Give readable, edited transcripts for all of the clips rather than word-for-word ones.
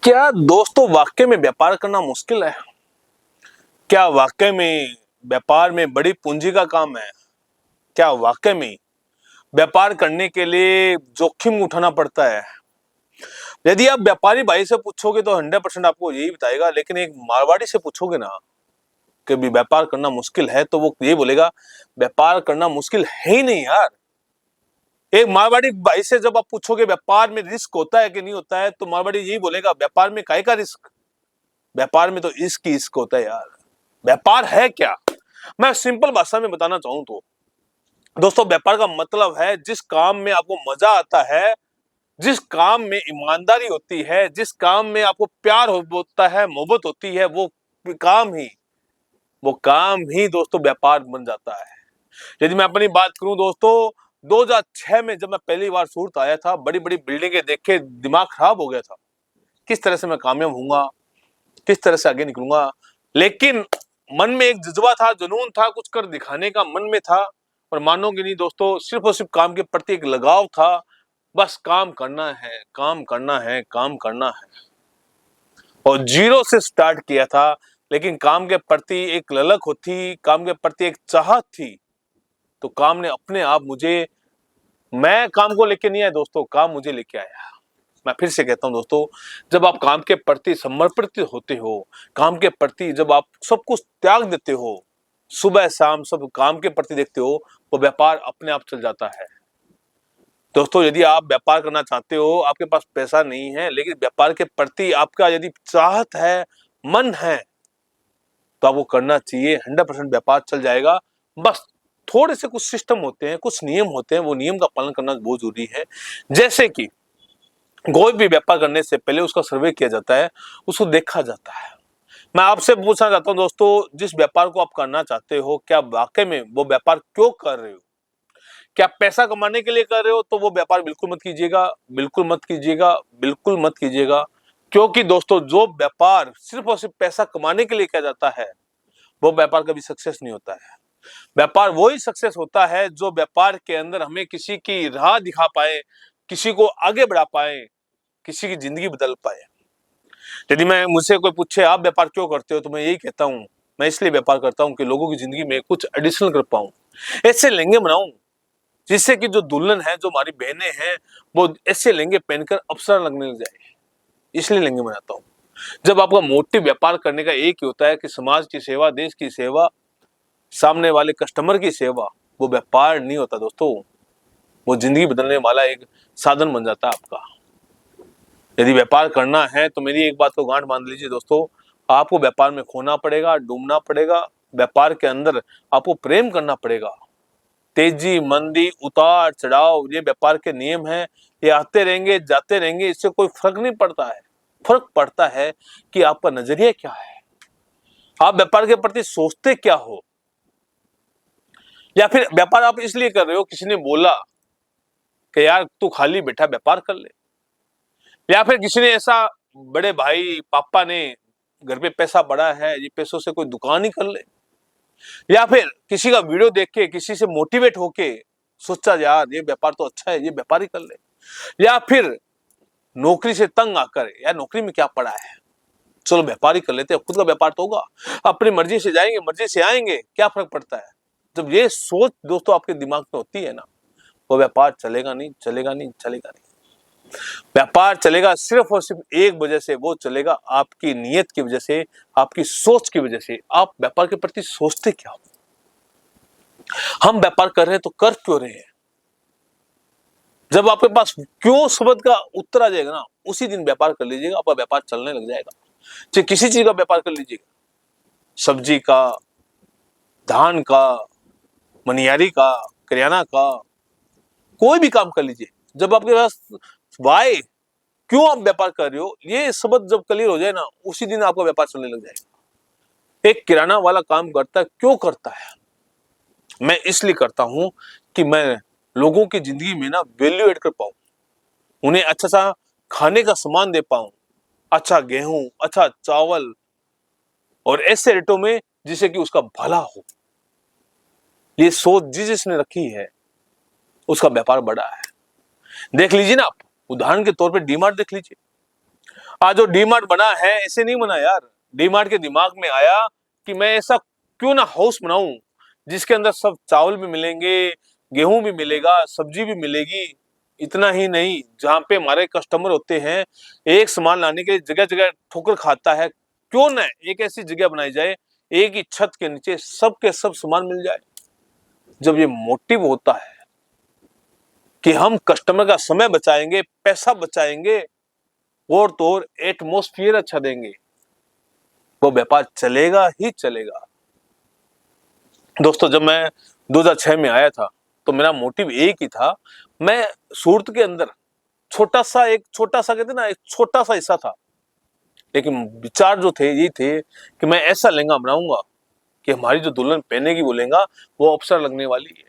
क्या दोस्तों वाकई में व्यापार करना मुश्किल है? क्या वाकई में व्यापार में बड़ी पूंजी का काम है? क्या वाकई में व्यापार करने के लिए जोखिम उठाना पड़ता है? यदि आप व्यापारी भाई से पूछोगे तो 100% आपको यही बताएगा, लेकिन एक मारवाड़ी से पूछोगे ना कि भी व्यापार करना मुश्किल है, तो वो ये बोलेगा व्यापार करना मुश्किल है ही नहीं यार। एक मारवाड़ी भाई से जब आप पूछोगे व्यापार में रिस्क होता है कि नहीं होता है, तो मारवाड़ी यही बोलेगा व्यापार में काहे का रिस्क, व्यापार में तो इश्क ही इश्क होता है यार। व्यापार है क्या? मैं सिंपल भाषा में बताना चाहूं तो दोस्तों, व्यापार का मतलब है जिस काम में आपको मजा आता है, जिस काम में ईमानदारी होती है, जिस काम में आपको प्यार होता है, मोहब्बत होती है, काम ही वो काम ही दोस्तों व्यापार बन जाता है। यदि मैं अपनी बात करूं दोस्तों, 2006 में जब मैं पहली बार सूरत आया था, बड़ी बड़ी बिल्डिंगें देख के दिमाग खराब हो गया था। किस तरह से मैं कामयाब होऊंगा, किस तरह से आगे निकलूंगा। लेकिन मन में एक जज्बा था, जुनून था, कुछ कर दिखाने का मन में था। और मानोगे नहीं दोस्तों, सिर्फ और सिर्फ काम के प्रति एक लगाव था। बस काम करना है, काम करना है, काम करना है। और जीरो से स्टार्ट किया था, लेकिन काम के प्रति एक ललक होती, काम के प्रति एक चाहत थी, तो काम ने अपने आप मुझे, मैं काम को लेके नहीं आया दोस्तों, काम मुझे लेके आया। मैं फिर से कहता हूं दोस्तों, जब आप काम के प्रति समर्पित होते हो, काम के प्रति जब आप सब कुछ त्याग देते हो, सुबह शाम सब काम के प्रति देखते हो, वो व्यापार अपने आप चल जाता है। दोस्तों, यदि आप व्यापार करना चाहते हो, आपके पास पैसा नहीं है, लेकिन व्यापार के प्रति आपका यदि चाहत है, मन है, तो आपको करना चाहिए। 100% व्यापार चल जाएगा। बस थोड़े से कुछ सिस्टम होते हैं, कुछ नियम होते हैं, वो नियम का पालन करना बहुत जरूरी है। जैसे कि कोई भी व्यापार करने से पहले उसका सर्वे किया जाता है, उसको देखा जाता है। मैं आपसे पूछना चाहता हूं दोस्तों, जिस व्यापार को आप करना चाहते हो, क्या वाकई में वो व्यापार क्यों कर रहे हो? क्या पैसा कमाने के लिए कर रहे हो? तो वो व्यापार बिल्कुल मत कीजिएगा, बिल्कुल मत कीजिएगा, बिल्कुल मत कीजिएगा। क्योंकि दोस्तों, जो व्यापार सिर्फ और सिर्फ पैसा कमाने के लिए किया जाता है, वो व्यापार कभी सक्सेस नहीं होता है। व्यापार वही सक्सेस होता है जो व्यापार के अंदर हमें किसी की राह दिखा पाए, किसी को आगे बढ़ा पाए, किसी की जिंदगी बदल पाए। यदि मैं मुझसे कोई पूछे आप व्यापार क्यों करते हो, तो मैं यही कहता हूँ, मैं इसलिए व्यापार करता हूँ कि लोगों की जिंदगी में कुछ एडिशनल कर पाऊं, ऐसे लहंगे बनाऊं जिससे कि जो दुल्हन है, जो हमारी बहनें हैं, वो ऐसे लहंगे पहनकर अप्सरा लगने लग जाए। इसलिए लहंगे बनाता हूँ। जब आपका मोटिव व्यापार करने का एक ही होता है कि समाज की सेवा, देश की सेवा, सामने वाले कस्टमर की सेवा, वो व्यापार नहीं होता दोस्तों, वो जिंदगी बदलने वाला एक साधन बन जाता है आपका। यदि व्यापार करना है तो मेरी एक बात को गांठ बांध लीजिए दोस्तों, आपको व्यापार में खोना पड़ेगा, डूबना पड़ेगा। व्यापार के अंदर आपको प्रेम करना पड़ेगा। तेजी मंदी उतार चढ़ाव ये व्यापार के नियम हैं, ये आते रहेंगे जाते रहेंगे, इससे कोई फर्क नहीं पड़ता है। फर्क पड़ता है कि आपका नजरिया क्या है, आप व्यापार के प्रति सोचते क्या हो। या फिर व्यापार आप इसलिए कर रहे हो, किसी ने बोला कि यार तू खाली बैठा व्यापार कर ले, या फिर किसी ने ऐसा, बड़े भाई पापा ने घर पे पैसा बड़ा है, ये पैसों से कोई दुकान ही कर ले, या फिर किसी का वीडियो देख के किसी से मोटिवेट होके सोचा यार ये व्यापार तो अच्छा है, ये व्यापार ही कर ले, या फिर नौकरी से तंग आकर यार नौकरी में क्या पड़ा है, चलो व्यापार ही कर लेते हैं, खुद का व्यापार तो होगा, अपनी मर्जी से जाएंगे, मर्जी से आएंगे, क्या फर्क पड़ता है। जब ये सोच दोस्तों आपके दिमाग में होती है ना, वो व्यापार चलेगा नहीं, चलेगा नहीं, चलेगा नहीं। व्यापार चलेगा सिर्फ और सिर्फ एक वजह से, वो चलेगा आपकी नीयत की वजह से, आपकी सोच की वजह से। आप व्यापार के प्रति सोचते क्या हो? हम व्यापार कर रहे हैं तो कर क्यों रहे हैं? जब आपके पास क्यों शब्द का उत्तर आ जाएगा ना, उसी दिन व्यापार कर लीजिएगा, आपका व्यापार चलने लग जाएगा। चाहे किसी चीज का व्यापार कर लीजिएगा, सब्जी का, धान का, मनियारी का, करियाना का, कोई भी काम कर लीजिए। जब आपके पास वाई, क्यों आप व्यापार कर रहे हो, ये शब्द जब क्लियर हो जाए ना, उसी दिन आपका व्यापार चलने लग जाएगा। एक किराना वाला काम करता है, क्यों करता है? मैं इसलिए करता हूं कि मैं लोगों की जिंदगी में ना वैल्यू ऐड कर पाऊं, उन्हें अच्छा सा खाने का सामान दे पाऊं, अच्छा गेहूं, अच्छा चावल, और ऐसे रेटों में जिससे कि उसका भला हो। ये सोच जिसने रखी है उसका व्यापार बड़ा है। देख लीजिए ना आप, उदाहरण के तौर पे डीमार्ट देख लीजिए। आज जो डीमार्ट बना है ऐसे नहीं बना यार। डीमार्ट के दिमाग में आया कि मैं ऐसा क्यों ना हाउस बनाऊं जिसके अंदर सब चावल भी मिलेंगे, गेहूं भी मिलेगा, सब्जी भी मिलेगी। इतना ही नहीं, जहां पे हमारे कस्टमर होते हैं एक सामान लाने के लिए जगह जगह ठोकर खाता है, क्यों ना एक ऐसी जगह बनाई जाए एक ही छत के नीचे सब के सब सामान मिल जाए। जब ये मोटिव होता है कि हम कस्टमर का समय बचाएंगे, पैसा बचाएंगे और तो और एटमोस्फियर अच्छा देंगे, वो व्यापार चलेगा ही चलेगा। दोस्तों, जब मैं 2006 में आया था तो मेरा मोटिव एक ही था। मैं सूरत के अंदर छोटा सा कहते ना, एक छोटा सा हिस्सा था, लेकिन विचार जो थे ये थे कि मैं ऐसा लहंगा बनाऊंगा कि हमारी जो दुल्हन पहनेगी वो लहंगा वो अवसर लगने वाली है।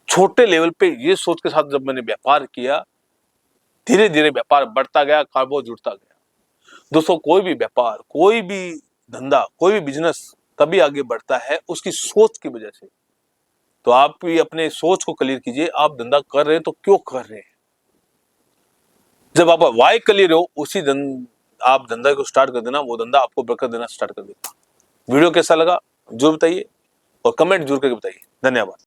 छोटे लेवल पे ये सोच के साथ जब मैंने व्यापार किया, धीरे धीरे व्यापार बढ़ता गया, कार्बो जुड़ता गया। दोस्तों, कोई भी व्यापार, कोई भी धंधा, कोई भी बिजनेस तभी आगे बढ़ता है उसकी सोच की वजह से। तो आप भी अपने सोच को क्लियर कीजिए, आप धंधा कर रहे हैं तो क्यों कर रहे हैं। जब आप वाई क्लियर हो उसी आप धंधा को स्टार्ट कर देना, वो धंधा आपको बरकत देना स्टार्ट कर देगा। वीडियो कैसा लगा जरूर बताइए और कमेंट जरूर करके बताइए। धन्यवाद।